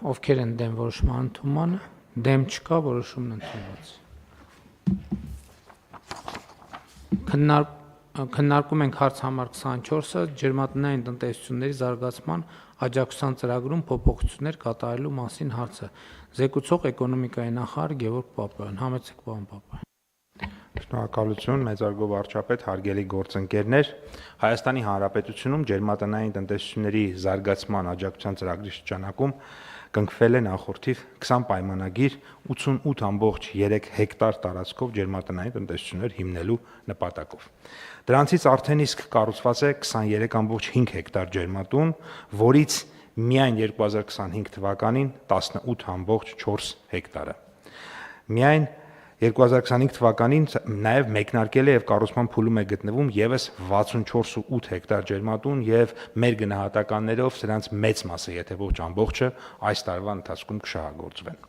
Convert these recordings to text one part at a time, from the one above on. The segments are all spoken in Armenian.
ովքեր են դեմ որոշման ընդունմանը, դեմ չկա, որոշումն ընդունված։ Քննարկում ենք հարց համար 24-ը ջերմատնային տնտեսությունների զարգացման աջակցության ծրագրում փոփոխություններ կատարելու մասին հարցը։ Զեկուցող էկոնոմիկայի նախարար Գևորգ Պապայան։ Համեցեք, պարոն Պապայան։ Շնորհակալություն, մեծարգո վարչապետ, հարգելի գործընկերներ։ Հայաստանի Հանրապետությունում ջերմատնային տնտեսությունների զարգացման աջակցության ծրագրի շրջանակում կնքվել է նախորդիվ 20 պայմանագիր 88.3 հեկտար տարածքով ջերմատնային տնտեսություններ հիմնելու նպատակով։ Դրանցից արդեն իսկ կառուցված է 23.5 հեկտար ջերմատուն, որից միայն 2025 թվականին 18.4 հեկտարը։ Միայն 2025 թվականին նաև մեկնարկել է եւ կառուցման փուլում է գտնվում եւս 64.8 հեկտար ջերմատուն եւ մեր գնահատականներով սրանց մեծ մասը, եթե ոչ ամբողջը, այս տարվա ընթացքում կշահագործվեն։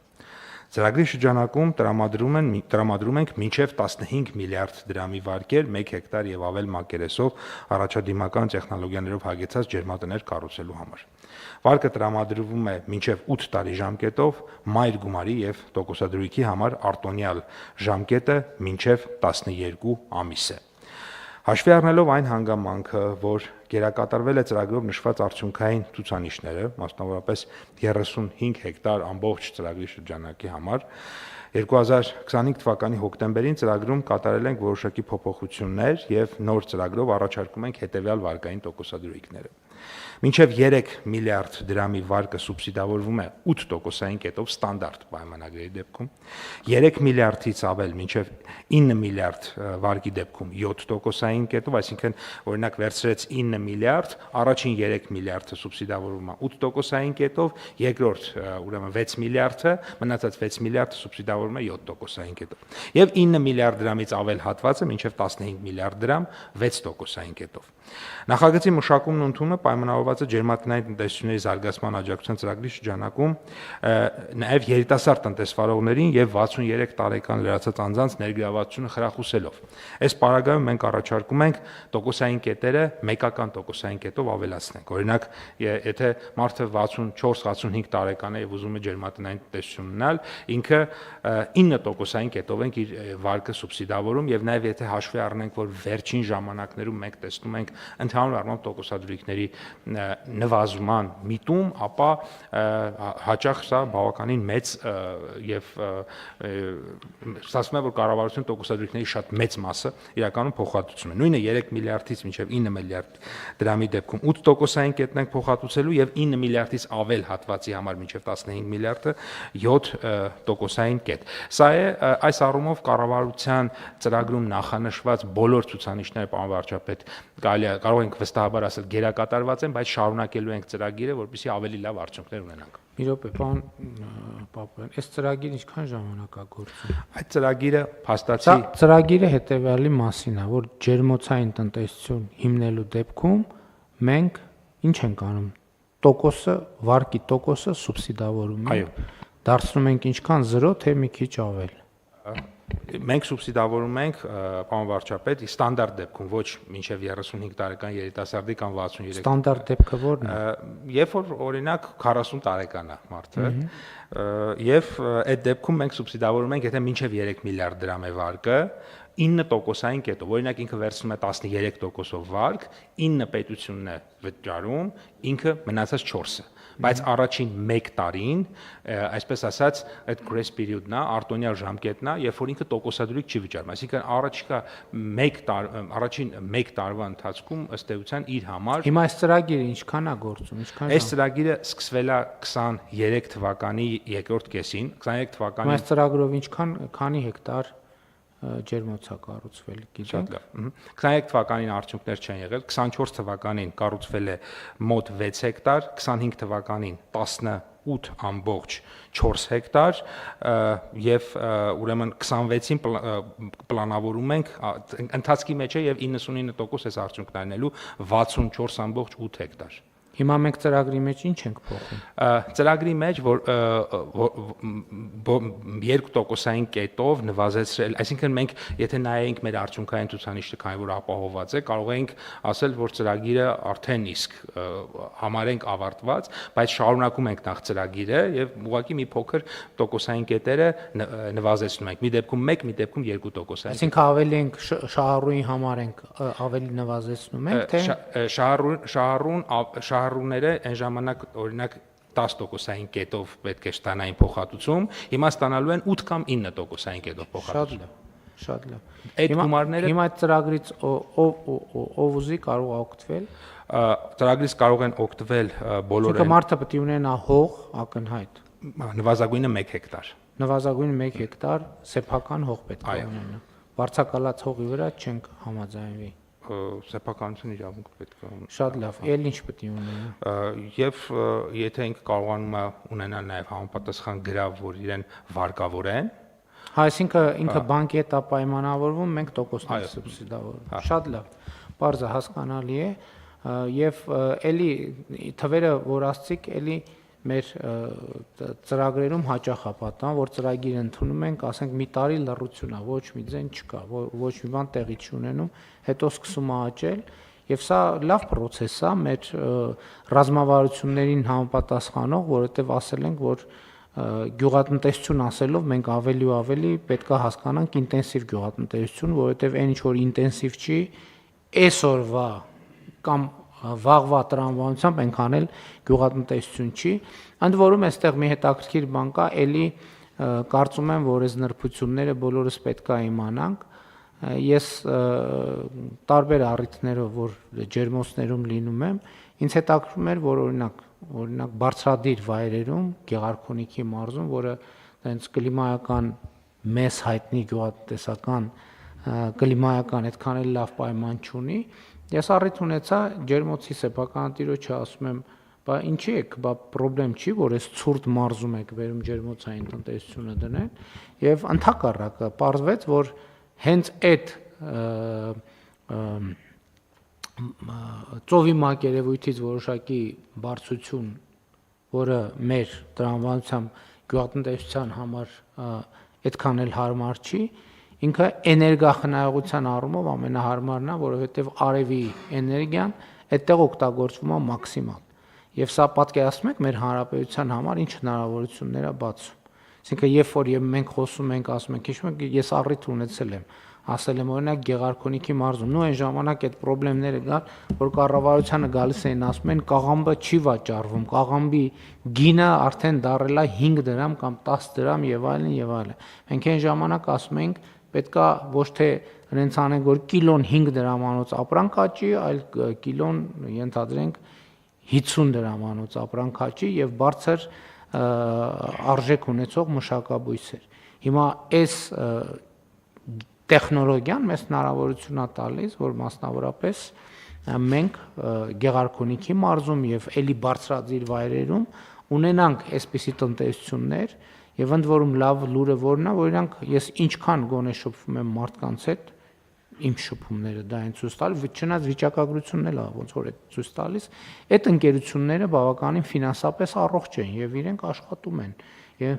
Ծրագրի շրջանակում տրամադրում ենք մինչև 15 միլիարդ դրամի վարկեր 1 հեկտար եւ ավել մակերեսով առաջադիմական տեխնոլոգիաներով հագեցած ջերմատներ կառուցելու համար։ Վարկը տրամադրվում է մինչև 8 տարի ժամկետով, մայր գումարի եւ տոկոսադրույքի համար արտոնյալ ժամկետը մինչև 12 ամիս է։ Հաշվի առնելով այն հանգամանքը, որ գերակատարվել է ծրագրով նշված արդյունքային ցուցանիշները, մասնավորապես 35 հեկտար ամբողջ ծրագրի շրջանակի համար, 2025 թվականի հոկտեմբերին ծրագրում կատարել ենք որոշակի փոփոխություններ եւ նոր ծրագրով առաջարկում ենք հետեւյալ վարկային տոկոսադրույքները։ Մինչև 3 միլիարդ դրամի վարկը սուբսիդավորվում է 8%-ային կետով ստանդարտ պայմանագրերի դեպքում, 3 միլիարդից ավել մինչև 9 միլիարդ վարկի դեպքում 7%-ային կետով, այսինքն օրինակ վերցրեց 9 միլիարդ, առաջին 3 միլիարդը սուբսիդավորվում է 8%-ային կետով, երկրորդ ուրեմն 6 միլիարդը, մնացած 6 միլիարդը սուբսիդավորվում է 7%-ային կետով։ Եվ 9 միլիարդ դրամից ավել հատվածը մինչև 15 միլիարդ դրամ 6%-ային կետով։ Նախագծի մշակումն ու ընդունումը պայմանավորված է ջերմատնային տնտեսությունների զարգացման աջակցության ծրագրի շրջանակում նաև երիտասարդ տնտեսվարողներին եւ 63 տարեկան լրացած անձանց ներգրավվածությունը խրախուսելով։ Այս պարագայում մենք առաջարկում ենք տոկոսային կետերը մեկական տոկոսային կետով ավելացնենք։ Օրինակ, եթե մարդը 64-65 տարեկան է եւ ուզում է ջերմատնային տնտեսություն ունենալ, ինքը 9% կետով ենք իր վարկը սուբսիդավորում եւ նաեւ եթե հաշվի առնենք, որ վերջին ժամանակներում մենք տեսնում ենք ընդհանուր առմամբ տոկոսադրույքների նվազման միտում, ապա հաճախ սա բավականին մեծ եւ ասում եմ, որ կառավարության տոկոսադրույքների շատ մեծ մասը իրականում փոխհատուցում է։ Նույնը 3 միլիարդից մինչև 9 միլիարդ դրամի դեպքում 8%-ային կետն ենք փոխհատուցելու եւ 9 միլիարդից ավել հատվածի համար մինչև 15 միլիարդը 7%-ային կետ։ Սա է այս առումով կառավարության ծրագրում նախանշված բոլոր ցուցանիշները, պարոն վարչապետ, կարող ենք վստահաբար ասել գերակատարված են, բայց շարունակելու ենք ծրագիրը, որպեսզի ավելի լավ արդյունքներ ունենանք։ Մի րոպե, պարոն Պապայան, այս ծրագիրը ինչքան ժամանակ է գործում։ Այդ ծրագիրը փաստացի ծրագիրը հետեւյալի մասին է, որ ջերմոցային տնտեսություն հիմնելու դեպքում մենք ինչ ենք անում։ Տոկոսը, վարկի տոկոսը սուբսիդավորում ենք։ Այո։ Դարձնում ենք ինչքան 0, թե մի քիչ ավել։ Մենք սուբսիդավորում ենք, պարոն վարչապետ, ստանդարտ դեպքում, ոչ մինչև 35 տարեկան երիտասարդի կամ 63։ Ստանդարտ դեպքը ո՞րն է։ Երբ որ օրինակ 40 տարեկան է մարդը, եւ այդ դեպքում մենք սուբսիդավորում ենք, եթե մինչև 3 միլիարդ դրամ է վարկը, 9%-ային կետով, օրինակ ինքը վերցնում է 13%-ով վարկ, 9 պետությունն է վճարում, ինքը մնացած 4-ը։ Բայց առաջին 1 տարին, այսպես ասած, այդ grace period-ն է, արտոնյալ ժամկետն է, երբ որ ինքը տոկոսադրույք չի վճարում։ Այսինքն առաջին 1 տարվա ընթացքում ըստ էության իր համար։ Հիմա այս ծրագիրը ինչքան է գործում, ինչքան։ Այս ծրագիրը սկսվել է 23 թվականի երկրորդ կեսին, 23 թվականի։ Այս ծրագրով քանի հեկտար ջերմոցա կառուցվել, գիտեք։ 23 թվականին արդյունքներ չեն եղել, 24 թվականին կառուցվել է մոտ 6 հեկտար, 25 թվականին 18.4 հեկտար եւ ուրեմն 26-ին պլանավորում ենք ընթացքի մեջ է եւ 99% այս արդյունքն այնելու 64.8 հեկտար։ Հիմա մենք ծրագրի մեջ ինչ ենք փոխում։ Ծրագրի մեջ որ 2%-ային կետով նվազեցրել, այսինքն մենք եթե նայենք մեր արդյունքային ցուցանիշը, քանի որ ապահովված է, կարող ենք ասել, որ ծրագիրը արդեն իսկ համարենք ավարտված, բայց շարունակում ենք նախ ծրագիրը եւ ուղղակի մի փոքր տոկոսային կետերը նվազեցնում ենք։ Մի դեպքում 1, մի դեպքում 2%-ային։ Այսինքն ավելի ենք շահառուի համար ենք ավելի նվազեցնում ենք, թե շահառուները այն ժամանակ օրինակ 10%-ային կետով պետք է ստանային փոխհատուցում, հիմա ստանալու են 8 կամ 9%-ային կետով փոխհատուցում։ Շատ լավ։ Այդ գումարները հիմա այդ ծրագրից ով ուզի կարող է օգտվել։ Ծրագրից կարող են օգտվել բոլորը։ Այսինքն մարդը պետք է ունենա հող ակնհայտ։ Նվազագույնը 1 հեկտար։ Նվազագույնը 1 հեկտար սեփական հող պետք է ունենա։ Վարձակալած հողի վրա չենք համաձայնվի։ Սեփականություն իրավունք պետք է ունենա։ Շատ լավ, ել ինչ պետք է ունենա։ Եվ եթե ինքը կարողանում է ունենալ նաև համապատասխան գրավ, որ իրեն վարկավորեն, Այսինքն ինքը բանկի հետ է պայմանավորվում, մենք տոկոսներ սուբսիդավորում։ Շատ լավ։ Պարզը հասկանալի է եւ էլի թվերը, որ ասցիք, էլի մեր ծրագրերում հաճախ է պատահում, որ ծրագիր ընդունում ենք, ասենք մի տարի լռություն է, ոչ մի ձեն չկա, ոչ մի բան տեղի չունենում, հետո սկսում է աճել եւ սա լավ process է մեր ռազմավարություններին համապատասխանող, որովհետեւ ասել ենք, որ գյուղատնտեսություն ասելով մենք ավելի ու ավելի պետք է հասկանանք ինտենսիվ գյուղատնտեսություն, որովհետեւ այն ինչ որ ինտենսիվ չի, այսօրվա կամ վաղվա տրամաբանությամբ ենք անել գյուղատնտեսություն չի, ընդ որում այստեղ մի հետաքրքիր բան կա, էլի կարծում եմ, որ այս նրբությունները բոլորս պետք է իմանանք, ես տարբեր առիթներով, որ ջերմոցներում լինում եմ, ինձ հետաքրքրում էր, որ օրինակ բարձրադիր վայրերում, Գեղարքունիքի մարզում, որը այնց կլիմայական մեծ հայտնի գյուղատնտեսական կլիմայական այդքան էլ լավ պայման չունի, ես առիթ ունեցա ջերմոցի սեփականատիրոջը ասում եմ, բա ինչի եք, բա խնդրեմ չի, որ այս ցուրտ մարզում եք վերում ջերմոցային տնտեսությունը դնեն, եւ ընդհակառակը պարզվեց, որ հենց այդ ծովի մակերևույթից որոշակի բարձրություն, որը մեր տրամաբանությամբ գյուղատնտեսության համար այդքան էլ հարմար չի, ինքը էներգախնայողության առումով ամենահարմարն է, որովհետև արևի էներգիան այդտեղ օգտագործվում է մաքսիմալ։ Եվ սա պատկերացնում եք մեր հանրապետության համար ինչ հնարավորություններ է բացում։ Այսինքն երբ որ մենք խոսում ենք, ասում ենք, հիշում եք, ես առիթ ունեցել եմ, ասել եմ օրինակ Գեղարքունիքի մարզում, այն ժամանակ այդ խնդիրները կան, որ կառավարությանը գալիս էին ասում են կաղամբը չի վաճառվում, կաղամբի գինը արդեն դարել է 5 դրամ կամ 10 դրամ եւ այլն եւ այլն։ Մենք այն ժամանակ ասում ենք պետքա ոչ թե հենց անենք որ կիլոն 5 դրամանոց ապրանք աճի, այլ կիլոն ենթադրենք 50 դրամանոց ապրանք աճի եւ բարձր արժեք ունեցող մշակաբույսեր։ Հիմա այս տեխնոլոգիան մեզ հնարավորություն է տալիս, որ մասնավորապես մենք Գեղարքունիքի մարզում եւ էլի բարձրադիր վայրերում ունենանք այսպիսի տնտեսություններ եւ ընդ որում լավ լուրը որն է, որ իրանք ես ինչքան գոնե շփվում եմ մարդկանց հետ, իմ շփումները դա են ցույց տալիս, չնայած վիճակագրությունն էլ է ոնց որ է ցույց տալիս, այդ ընկերությունները բավականին ֆինանսապես առողջ են եւ իրենք աշխատում են եւ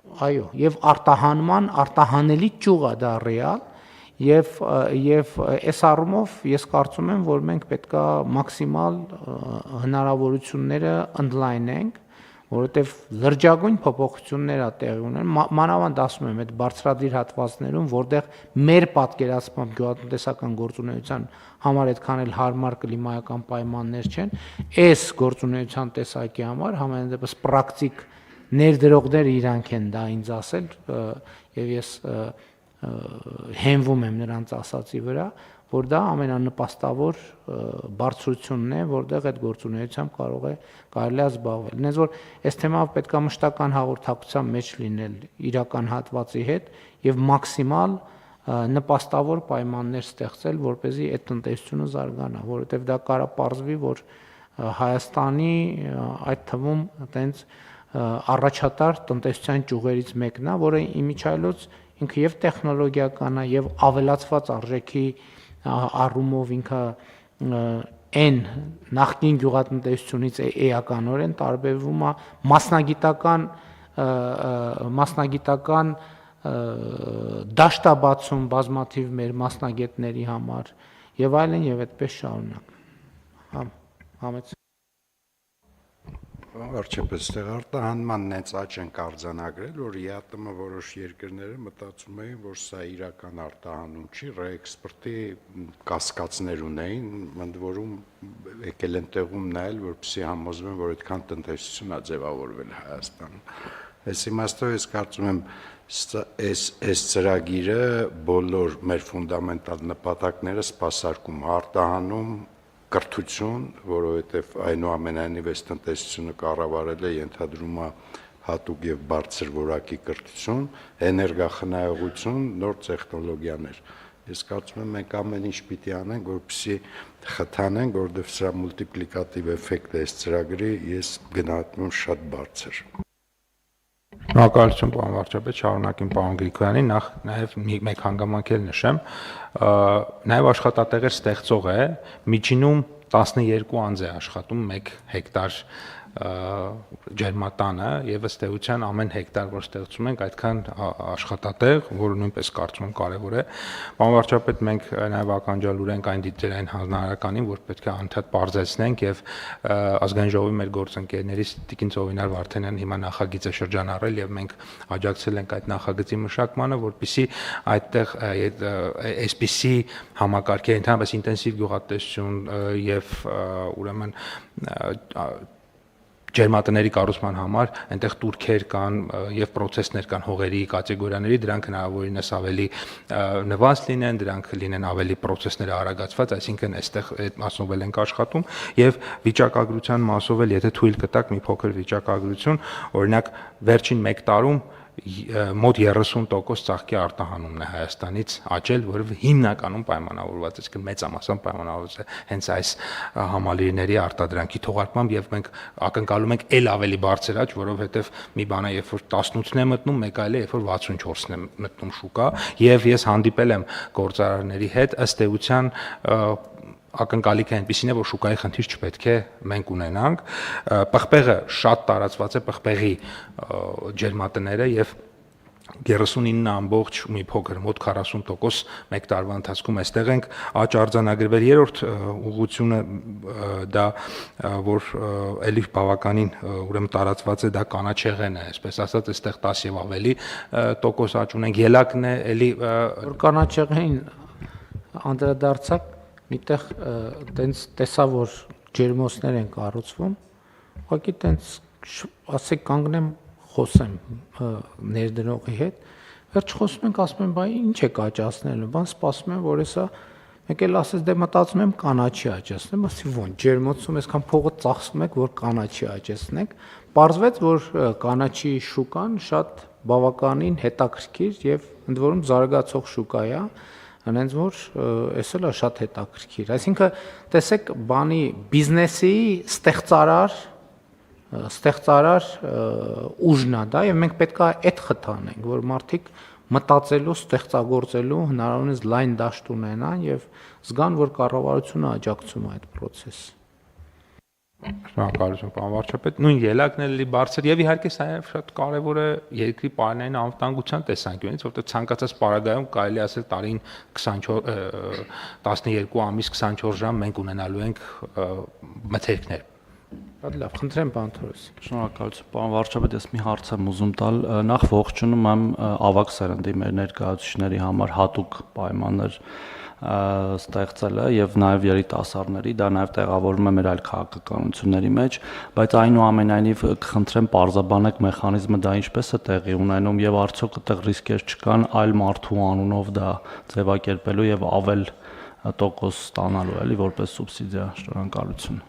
այո, եւ արտահանելի ճյուղ է դա ռեալ եւ այս առումով ես կարծում եմ, որ մենք պետքա մաքսիմալ հնարավորությունները ընդլայնենք, որովհետեւ լրջագույն փոփոխություններ ա տեղի ունեն, մանավանդ ասում եմ, այդ բարձրադիր հատվածներում, որտեղ մեր պատկերացմամբ գյուղատնտեսական գործունեության համար այդքան էլ հարմար կլիմայական պայմաններ չեն, այս գործունեության տեսակի համար համենայնդեպս պրակտիկ ներդրողները իրանք են դա ինձ ասել եւ ես հենվում եմ նրանց ասացի վրա, որ դա ամենանպաստավոր բարձրությունն է, որտեղ այդ գործունեությամբ կարելի է զբաղվել։ Այնպես որ այս թեմայով պետք է մշտական հաղորդակցության մեջ լինել իրական հատվածի հետ եւ մաքսիմալ նպաստավոր պայմաններ ստեղծել, որպեսզի այդ տնտեսությունը զարգանա, որովհետեւ դա կարա պարզվի, որ Հայաստանի այդ թվում այտենց առաջատար տնտեսության ճյուղերից մեկն է, որը իմիջայլոց ինքը եւ տեխնոլոգիական է եւ ավելացված արժեքի առումով ինքը այն նախկին գյուղատնտեսությունից էականորեն տարբերվում է մասնագիտական դաշտաբացում բազմաթիվ մեր մասնագետների համար եւ այլն եւ այդպես շարունակ։ Համեց Վարչապետ, ստեղ արտահանմանն հենց աճ են արձանագրել, որ ԵԱՏՄ որոշ երկրները մտածում էին, որ սա իրական արտահանում չի, ռեէքսպորտի կասկածներ ունեին, ընդ որում եկել են տեղում նայել, որպեսզի համոզվեն, որ այդքան տնտեսություն է ձևավորվել Հայաստանում։ Այս իմաստով ես կարծում եմ, այս ծրագիրը բոլոր մեր ֆունդամենտալ նպատակները սպասարկում, արտահանում կրթություն, որովհետև այնուամենայնիվ այս տնտեսությունը կառավարել է ենթադրում է հատուկ եւ բարձր որակի կրթություն, էներգախնայողություն, նոր տեխնոլոգիաներ։ Ես կարծում եմ մենք ամեն ինչ պիտի անենք, որպեսզի խթանենք, որովհետև սրա մուլտիպլիկատիվ էֆեկտը այս ծրագրի ես գնահատում եմ շատ բարձր։ Շնորհակալություն պարոն վարչապետ, շարունակեմ պարոն Գրիգորյանի, նախ նաև մեկ հանգամանք էլ նշեմ, նաև աշխատատեղեր ստեղծող է, միջինում 12 անձ է աշխատում 1 հեկտար ջերմատանը եւ ըստ էության ամեն հեկտար որ ստեղծում ենք այդքան աշխատատեղ, որը նույնպես կարծում եմ կարեւոր է։ Պարոն վարչապետ, մենք նաեւ ականջալուր ենք այն դիտերային հանրահարականին, որ պետք է անդադ բարձրացնենք եւ ազգային ժողովի մեր գործընկերներից Տիկին Ծովինար Վարդանյանն հիմա նախագիծ է շրջանառել եւ մենք աջակցել ենք այդ նախագծի մշակմանը, որպեսզի այդտեղ այսպիսի համակարգի ընդհանրապես ինտենսիվ գյուղատնտեսություն եւ ուրեմն ջերմատների կառուցման համար այնտեղ տուրքեր կան եւ պրոցեսներ կան հողերի կատեգորիաների, դրանք հնարավորինս ավելի նվազ լինեն, դրանք լինեն ավելի պրոցեսները արագացված, այսինքն այստեղ այդ մասով էլ ենք աշխատում եւ վիճակագրության մասով էլ եթե թույլ կտակ մի փոքր վիճակագրություն, օրինակ վերջին 1 տարում մոտ 30% ծաղկի արտահանումն է Հայաստանից աճել, որը հիմնականում պայմանավորված է, այսինքն մեծամասամբ պայմանավորված է հենց այս համալիրների արտադրանքի թողարկմամբ եւ մենք ակնկալում ենք ել ավելի բարձր աճ, որովհետեւ մի բան է, երբ որ 18-ն է մտնում, մեկ այլ է, երբ որ 64-ն է մտնում շուկա, եւ ես հանդիպել եմ գործարարների հետ, ըստ էության ակնկալիքը այնպեսին է, որ շուկայի խնդիր չպետք է մենք ունենանք։ Պղպեղը շատ տարածված է, պղպեղի ջերմատները եւ 39 ամբողջ մի փոքր մոտ 40% մեկ տարվա ընթացքում այստեղ ենք աճ արձանագրվել։ Երրորդ ուղղությունը դա որ էլի բավականին ուրեմն տարածված է, դա կանաչեղենը, այսպես ասած, այստեղ 10 եւ ավելի տոկոս աճ ունենք։ Ելակն է էլի որ կանաչեղենին անդրադարձակ միտեղ տենց տեսա որ ջերմոցներ են կառուցվում, ուղղակի տենց ասեք կանգնեմ խոսեմ ներդրողի հետ, վերջ խոսում ենք, ասում եմ, բայ ինչ է աճացնելու, բան սպասում եմ, որ հեսա մեկ էլ ասես դե մտածում եմ կանաչի աճացնեմ, ասի ո՞նց ջերմոցում այսքան փողը ծախսում եք, որ կանաչի աճացնենք, պարզվեց, որ կանաչի շուկան շատ բավականին հետաքրքիր եւ ընդ որում զարգացող շուկա է, այնց որ էս էլ է շատ հետաքրքիր, այսինքն տեսեք բանի բիզնեսի ստեղծարար ուժն է դա եւ մենք պետք է այդ խթանենք, որ մարդիկ մտածելու, ստեղծագործելու հնարավորինս լայն դաշտ ունենան եւ զգան, որ կառավարությունը աջակցում է այդ process-ը։ Շնորհակալություն պարոն վարչապետ, նույն ելակն էլ բարձր եւ իհարկե սա շատ կարեւոր է երկրի պարենային անվտանգության տեսանկյունից, որտեղ ցանկացած պարագայում կարելի ասել տարին 12 ամիս 24 ժամ մենք ունենալու ենք մթերքներ։ Շատ լավ, խնդրեմ պարոն Թորոսի։ Շնորհակալություն պարոն վարչապետ, ես մի հարց եմ ուզում տալ, նախ ողջունում եմ ավագ սերնդի մեր ներկայացուցիչների համար հատուկ պայմաններ ստեղծելը եւ նաեւ երիտասարդների, դա նաեւ տեղավորվում է մեր այլ քաղաքականությունների մեջ, բայց այնուամենայնիվ կխնդրեմ պարզաբանեք մեխանիզմը դա ինչպես է տեղի ունենում եւ արդյոք այդտեղ ռիսկեր չկան այլ մարդու անունով դա ձևակերպելու եւ ավել տոկոս ստանալու էլի որպես սուբսիդիա։ Շնորհակալություն։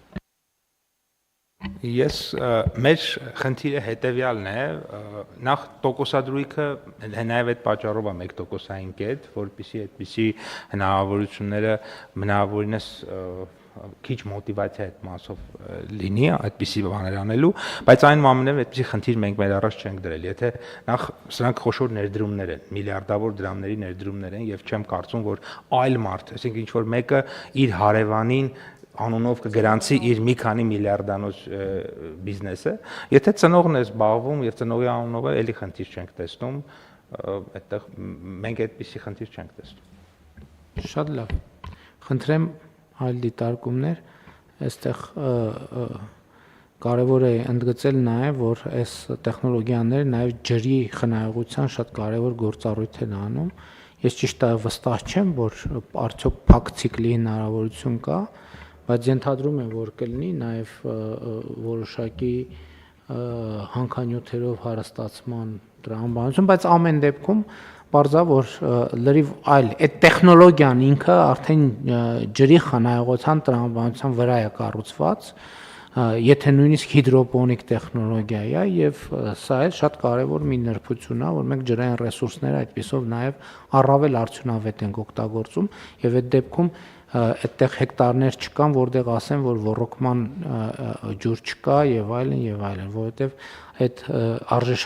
Ես մեր խնդիրը հետեւյալն է, նախ տոկոսադրույքը հնայև այդ պատճառով է 1%-ային կետ, որպեսզի այդպիսի հնարավորությունները մնավորինս քիչ մոտիվացիա այդ մասով լինի այդպիսի բաներ անելու, բայց այնուամենայնիվ այդպիսի խնդիր մենք մեր առաջ չենք դրել, եթե նախ սրանք խոշոր ներդրումներ են, միլիարդավոր դրամների ներդրումներ են եւ չեմ կարծում, որ այլ մարդ, այսինքն ինչ որ մեկը իր հարևանին անունով կգրանցի իր մի քանի միլիարդանոց բիզնեսը, եթե ծնողն է զբաղվում եւ ծնողի անունով է, էլի խնդիր չենք տեսնում, այդտեղ մենք այդպիսի խնդիր չենք տեսնում։ Շատ լավ։ Խնդրեմ այլ դիտարկումներ, այստեղ կարևոր է ընդգծել նաև, որ այս տեխնոլոգիաները նաև ջրի խնայողության շատ կարևոր գործառույթ են անում։ Ես ճիշտ է վստահ չեմ, որ արդյոք փակ ցիկլի հնարավորություն կա, բայց ենթադրում եմ, որ կլինի նաև որոշակի հանքանյութերով հարստացման տրամաբանություն, բայց ամեն դեպքում բարձա որ լրիվ այլ այդ տեխնոլոգիան ինքը արդեն ջրի խնայողության տրամաբանության վրա է կառուցված, եթե նույնիսկ հիդրոպոնիկ տեխնոլոգիա է եւ սա էլ շատ կարեւոր մի նրբություն է, որ մենք ջրային ռեսուրսները այդպիսով նաեւ առավել արդյունավետ ենք օգտագործում եւ այդ դեպքում այդտեղ հեկտարներ չկան, որտեղ ասեն, որ ոռոգման ջուր չկա եւ այլն, որովհետեւ այդ արժեշ